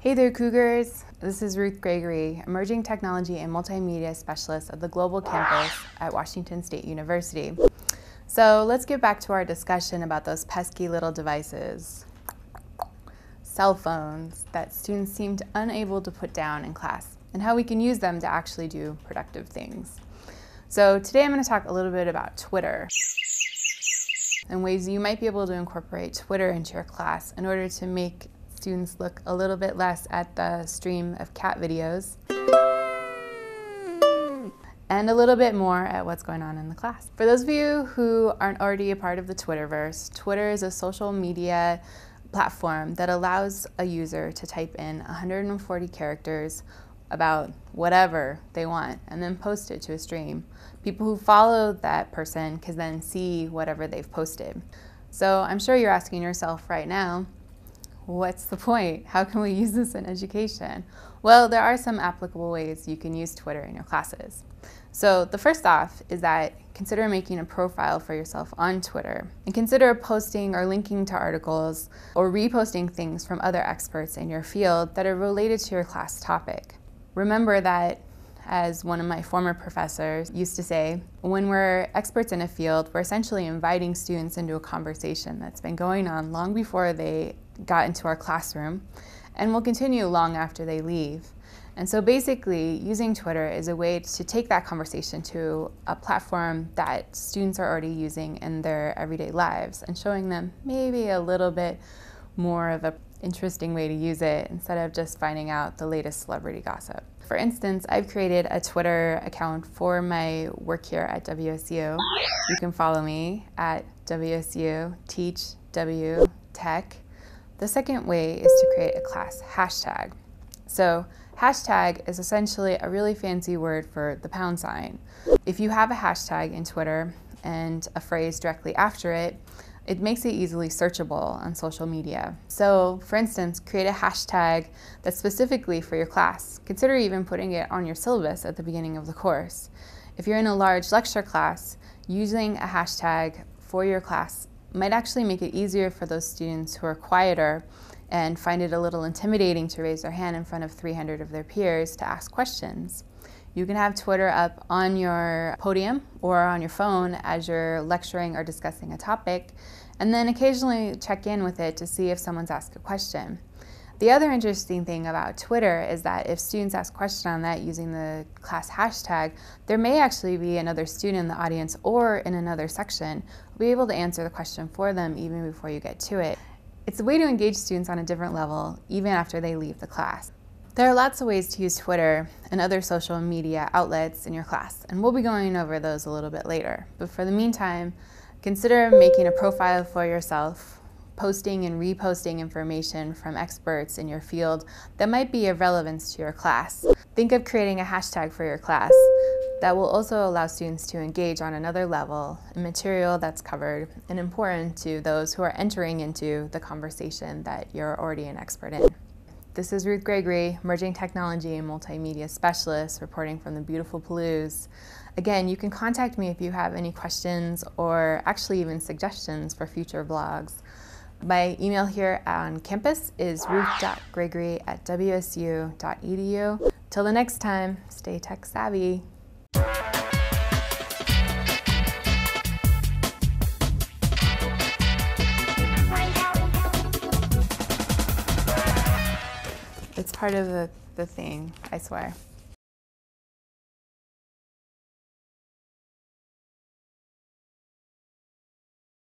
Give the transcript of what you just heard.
Hey there, Cougars. This is Ruth Gregory, Emerging Technology and Multimedia Specialist of the Global Campus at Washington State University. So let's get back to our discussion about those pesky little devices, cell phones, that students seemed unable to put down in class, and how we can use them to actually do productive things. So today I'm going to talk a little bit about Twitter and ways you might be able to incorporate Twitter into your class in order to make students look a little bit less at the stream of cat videos and a little bit more at what's going on in the class. For those of you who aren't already a part of the Twitterverse, Twitter is a social media platform that allows a user to type in 140 characters about whatever they want and then post it to a stream. People who follow that person can then see whatever they've posted. So I'm sure you're asking yourself right now, what's the point? How can we use this in education? Well, there are some applicable ways you can use Twitter in your classes. So the first off is that consider making a profile for yourself on Twitter, and consider posting or linking to articles or reposting things from other experts in your field that are related to your class topic. Remember that, as one of my former professors used to say, when we're experts in a field, we're essentially inviting students into a conversation that's been going on long before they got into our classroom and will continue long after they leave. And so basically, using Twitter is a way to take that conversation to a platform that students are already using in their everyday lives and showing them maybe a little bit more of an interesting way to use it instead of just finding out the latest celebrity gossip. For instance, I've created a Twitter account for my work here at WSU. You can follow me at WSU Teach W Tech. The second way is to create a class hashtag. So hashtag is essentially a really fancy word for the pound sign. If you have a hashtag in Twitter and a phrase directly after it, it makes it easily searchable on social media. So for instance, create a hashtag that's specifically for your class. Consider even putting it on your syllabus at the beginning of the course. If you're in a large lecture class, using a hashtag for your class might actually make it easier for those students who are quieter and find it a little intimidating to raise their hand in front of 300 of their peers to ask questions. You can have Twitter up on your podium or on your phone as you're lecturing or discussing a topic, and then occasionally check in with it to see if someone's asked a question. The other interesting thing about Twitter is that if students ask a question on that using the class hashtag, there may actually be another student in the audience or in another section who will be able to answer the question for them even before you get to it. It's a way to engage students on a different level even after they leave the class. There are lots of ways to use Twitter and other social media outlets in your class, and we'll be going over those a little bit later. But for the meantime, consider making a profile for yourself, posting and reposting information from experts in your field that might be of relevance to your class. Think of creating a hashtag for your class that will also allow students to engage on another level in material that's covered and important to those who are entering into the conversation that you're already an expert in. This is Ruth Gregory, Emerging Technology and Multimedia Specialist, reporting from the beautiful Palouse. Again, you can contact me if you have any questions or actually even suggestions for future vlogs. My email here on campus is ruth.gregory@wsu.edu. Till the next time, stay tech savvy. It's part of the thing, I swear.